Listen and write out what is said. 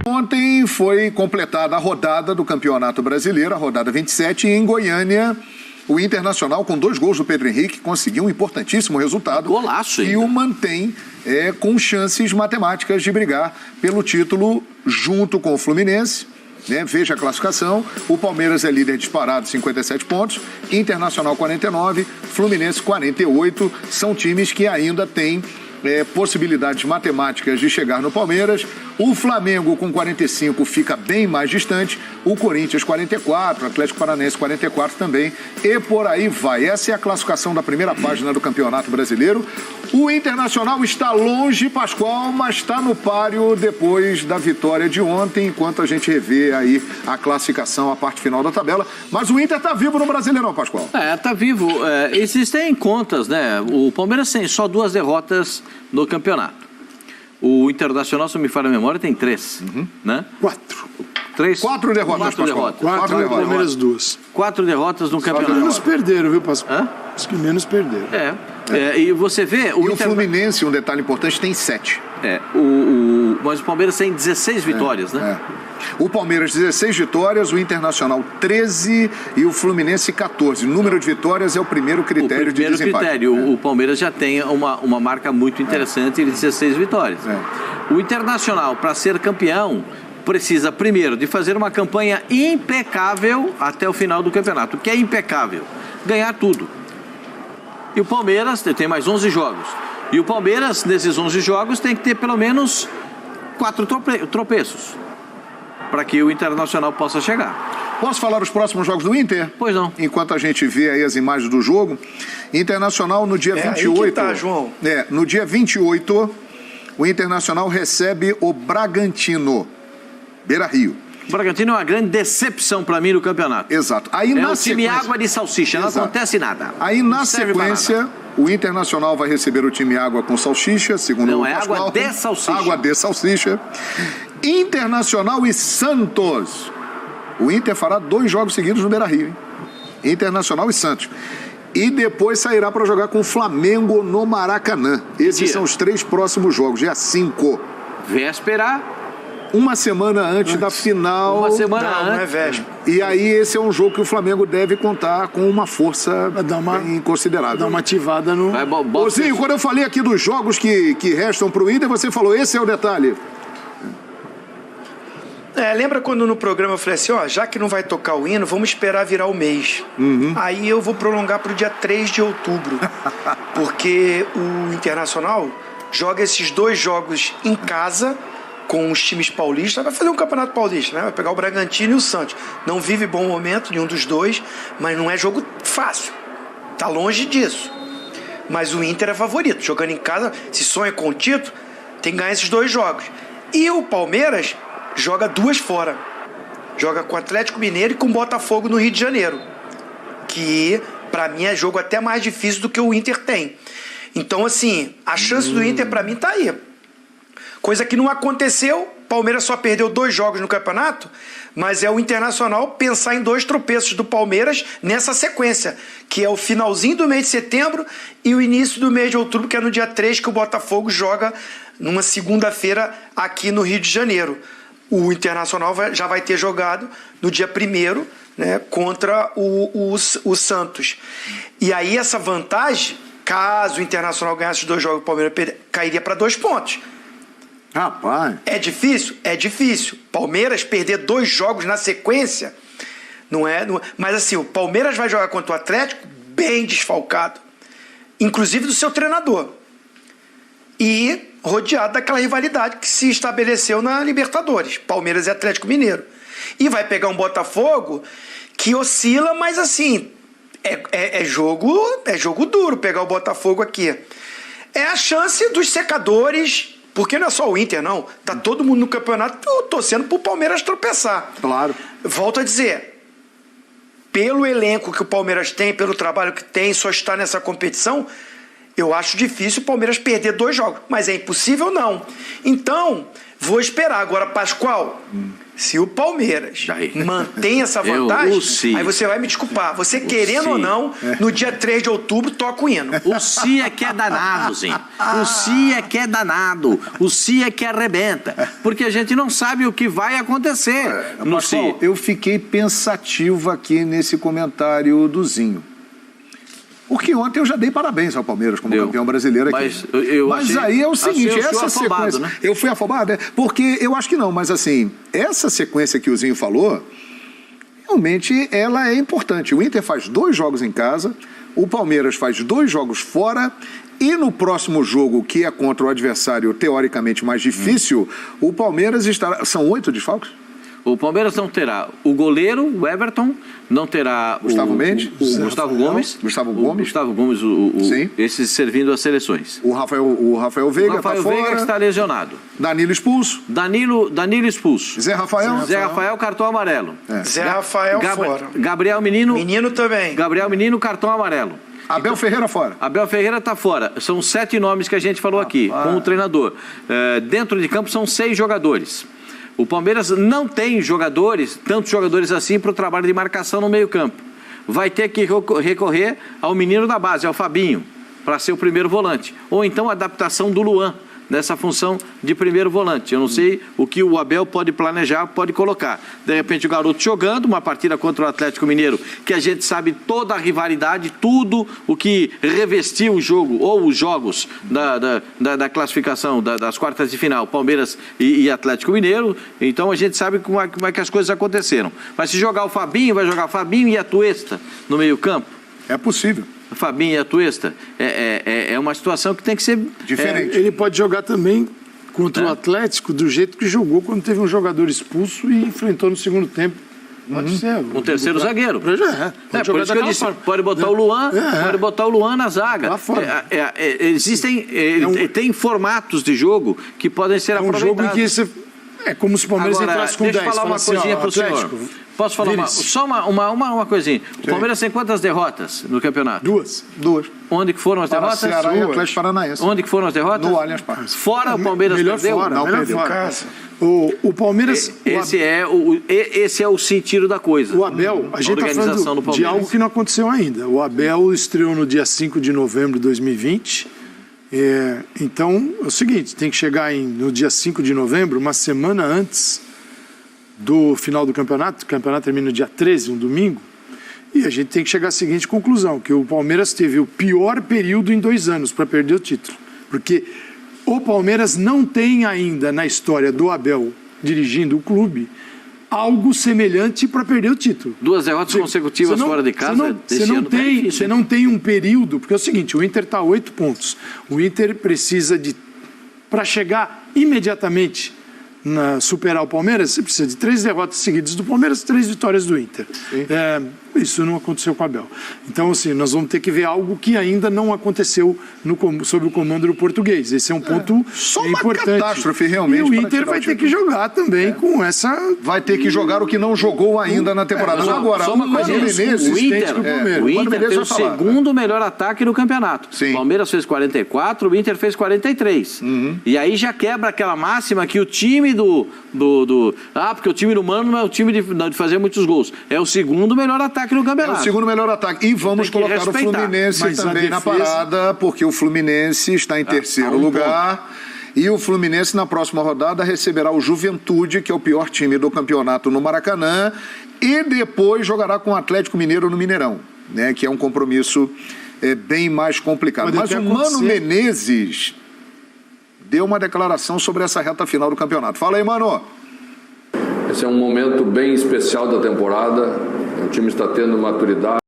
Ontem foi completada a rodada do Campeonato Brasileiro, a rodada 27, e em Goiânia o Internacional, com 2 gols do Pedro Henrique, conseguiu um importantíssimo resultado. Golaço, e o mantém com chances matemáticas de brigar pelo título junto com o Fluminense. Veja a classificação, o Palmeiras é líder disparado, 57 pontos, Internacional 49, Fluminense 48, são times que ainda têm possibilidades matemáticas de chegar no Palmeiras. O Flamengo com 45 fica bem mais distante, o Corinthians 44, o Atlético Paranaense 44 também, e por aí vai. Essa é a classificação da primeira página do Campeonato Brasileiro. O Internacional está longe, Pascoal, mas está no páreo depois da vitória de ontem, enquanto a gente revê aí a classificação, a parte final da tabela. Mas o Inter está vivo no Brasileirão, Pascoal. Está vivo. Existem contas, né? O Palmeiras tem só 2 derrotas no campeonato. O Internacional, se não me falha a memória, tem 3, né? 4. 4 derrotas, 4 derrotas. 4 derrotas. Palmeiras 2. 4 derrotas no campeonato. Os que menos perderam, viu, Pascoal? Os que menos perderam. E você vê... O Fluminense, um detalhe importante, tem 7. Mas o Palmeiras tem 16 vitórias, né? O Palmeiras 16 vitórias, o Internacional 13 e o Fluminense 14. O número de vitórias é o primeiro critério de desempate. O Palmeiras já tem uma marca muito interessante de 16 vitórias. O Internacional, para ser campeão, precisa primeiro de fazer uma campanha impecável até o final do campeonato. O que é impecável? Ganhar tudo. E o Palmeiras tem mais 11 jogos. E o Palmeiras, nesses 11 jogos, tem que ter pelo menos 4 tropeços para que o Internacional possa chegar. Posso falar os próximos jogos do Inter? Pois não. Enquanto a gente vê aí as imagens do jogo. Internacional no dia 28. Aí que tá, João. No dia 28, o Internacional recebe o Bragantino, Beira-Rio. O Bragantino é uma grande decepção para mim no campeonato. Exato. Aí, um time água de salsicha, não acontece nada. Aí na sequência, o Internacional vai receber o time água com salsicha, segundo o Pascoal. Água de salsicha. Água de salsicha. Internacional e Santos. O Inter fará 2 jogos seguidos no Beira-Rio, hein? Internacional e Santos. E depois sairá para jogar com o Flamengo no Maracanã. Esses são os 3 próximos jogos, dia 5. Véspera. Uma semana antes da final. Uma semana antes. Não é véspera. E aí esse é um jogo que o Flamengo deve contar com uma força bem considerável. Dá uma ativada no... Ozinho, quando eu falei aqui dos jogos que restam para o Inter, você falou, esse é o detalhe. Lembra quando no programa eu falei assim, já que não vai tocar o hino, vamos esperar virar o mês. Aí eu vou prolongar para o dia 3 de outubro. Porque o Internacional joga esses 2 jogos em casa com os times paulistas, vai fazer um campeonato paulista, né? Vai pegar o Bragantino e o Santos. Não vive bom momento nenhum dos 2, mas não é jogo fácil. Tá longe disso. Mas o Inter é favorito. Jogando em casa, se sonha com o título, tem que ganhar esses 2 jogos. E o Palmeiras joga 2 fora. Joga com o Atlético Mineiro e com o Botafogo no Rio de Janeiro. Que, pra mim, é jogo até mais difícil do que o Inter tem. Então, assim, a chance do Inter, pra mim, tá aí. Coisa que não aconteceu, Palmeiras só perdeu 2 jogos no campeonato, mas é o Internacional pensar em 2 tropeços do Palmeiras nessa sequência, que é o finalzinho do mês de setembro e o início do mês de outubro, que é no dia 3 que o Botafogo joga numa segunda-feira aqui no Rio de Janeiro. O Internacional já vai ter jogado no dia 1º, né, contra o Santos. E aí essa vantagem, caso o Internacional ganhasse os 2 jogos, o Palmeiras cairia para 2 pontos. Rapaz. É difícil? É difícil. Palmeiras perder 2 jogos na sequência, não é? Mas assim, o Palmeiras vai jogar contra o Atlético bem desfalcado, inclusive do seu treinador. E rodeado daquela rivalidade que se estabeleceu na Libertadores, Palmeiras e Atlético Mineiro. E vai pegar um Botafogo que oscila, mas assim, é jogo duro pegar o Botafogo aqui. É a chance dos secadores... Porque não é só o Inter, não. Tá todo mundo no campeonato torcendo pro Palmeiras tropeçar. Claro. Volto a dizer, pelo elenco que o Palmeiras tem, pelo trabalho que tem, só está nessa competição, Eu acho difícil o Palmeiras perder 2 jogos, mas é impossível não. Então, vou esperar. Agora, Pascoal, se o Palmeiras mantém essa vantagem, aí você vai me desculpar. Você querendo ou não, no dia 3 de outubro, toca o hino. O Si é que é danado, Zinho. O Si é que é danado. O Si é que arrebenta. Porque a gente não sabe o que vai acontecer no Si. Eu fiquei pensativo aqui nesse comentário do Zinho. Porque ontem eu já dei parabéns ao Palmeiras como campeão brasileiro aqui. Mas aí é o seguinte, essa sequência... Né? Eu fui afobado, porque eu acho que não, mas assim, essa sequência que o Zinho falou, realmente ela é importante. O Inter faz 2 jogos em casa, o Palmeiras faz 2 jogos fora, e no próximo jogo, que é contra o adversário teoricamente mais difícil, o Palmeiras estará... São 8 desfalques? O Palmeiras não terá o goleiro, o Everton, não terá Gustavo Mendes, Gustavo Gomes, esses servindo as seleções. O Rafael Veiga está fora. O Rafael Veiga está lesionado. Danilo expulso. Danilo expulso. Zé Rafael, cartão amarelo. Zé Rafael fora. Gabriel Menino. Menino também. Gabriel Menino, cartão amarelo. Abel Ferreira fora. Abel Ferreira está fora. São 7 nomes que a gente falou aqui, com o treinador. Dentro de campo são 6 jogadores. O Palmeiras não tem tantos jogadores assim para o trabalho de marcação no meio-campo. Vai ter que recorrer ao menino da base, ao Fabinho, para ser o primeiro volante. Ou então a adaptação do Luan, nessa função de primeiro volante. Eu não sei o que o Abel pode planejar, pode colocar. De repente o garoto jogando uma partida contra o Atlético Mineiro, que a gente sabe toda a rivalidade, tudo o que revestiu o jogo, ou os jogos da classificação das quartas de final, Palmeiras e Atlético Mineiro. Então a gente sabe como é que as coisas aconteceram. Mas se jogar o Fabinho, vai jogar o Fabinho e a Atuesta no meio campo? É possível. Fabinho e Atuesta, é uma situação que tem que ser diferente. Ele pode jogar também contra o Atlético do jeito que jogou quando teve um jogador expulso e enfrentou no segundo tempo. Pode ser. Um terceiro zagueiro. Por isso que eu disse, pode botar o Luan, pode botar o Luan na zaga. Tem formatos de jogo que podem ser aproveitados. Um jogo em que você... É como se o Palmeiras entrasse com 10. Deixa eu falar uma coisinha para o senhor. Posso falar só uma coisinha? O Palmeiras tem quantas derrotas no campeonato? 2. Onde que foram as derrotas? Ceará e Atlético Paranaense. Onde que foram as derrotas? No Allianz Parque. Fora o Palmeiras perdeu? Melhor fora. O Palmeiras... Esse é o sentido da coisa. O Abel, a gente está falando de algo que não aconteceu ainda. O Abel estreou no dia 5 de novembro de 2020. Então, é o seguinte, tem que chegar no dia 5 de novembro, uma semana antes do final do campeonato. O campeonato termina no dia 13, um domingo. E a gente tem que chegar à seguinte conclusão, que o Palmeiras teve o pior período em 2 anos para perder o título. Porque o Palmeiras não tem ainda, na história do Abel dirigindo o clube, algo semelhante para perder o título. 2 derrotas consecutivas fora de casa. Você não tem um período, porque é o seguinte, o Inter está a 8 pontos. O Inter precisa para chegar imediatamente superar o Palmeiras, você precisa de 3 derrotas seguidas do Palmeiras, 3 vitórias do Inter. Isso não aconteceu com o Abel. Então, assim, nós vamos ter que ver algo que ainda não aconteceu sob o comando do português. Esse é um ponto só importante. Uma catástrofe, realmente. E o Inter vai ter que jogar também com essa... Vai ter que jogar o que não jogou ainda na temporada. Agora, só uma coisa, o Inter fez o segundo melhor ataque no campeonato. Sim. O Palmeiras fez 44, o Inter fez 43. E aí já quebra aquela máxima que o time porque o time do Mano não é o time de fazer muitos gols. É o segundo melhor ataque no campeonato. É o segundo melhor ataque. E vamos colocar o Fluminense também na parada, porque o Fluminense está em terceiro lugar. E o Fluminense, na próxima rodada, receberá o Juventude, que é o pior time do campeonato no Maracanã, e depois jogará com o Atlético Mineiro no Mineirão, né, que é um compromisso bem mais complicado. Mas o Mano Menezes deu uma declaração sobre essa reta final do campeonato. Fala aí, Mano. Esse é um momento bem especial da temporada. O time está tendo maturidade.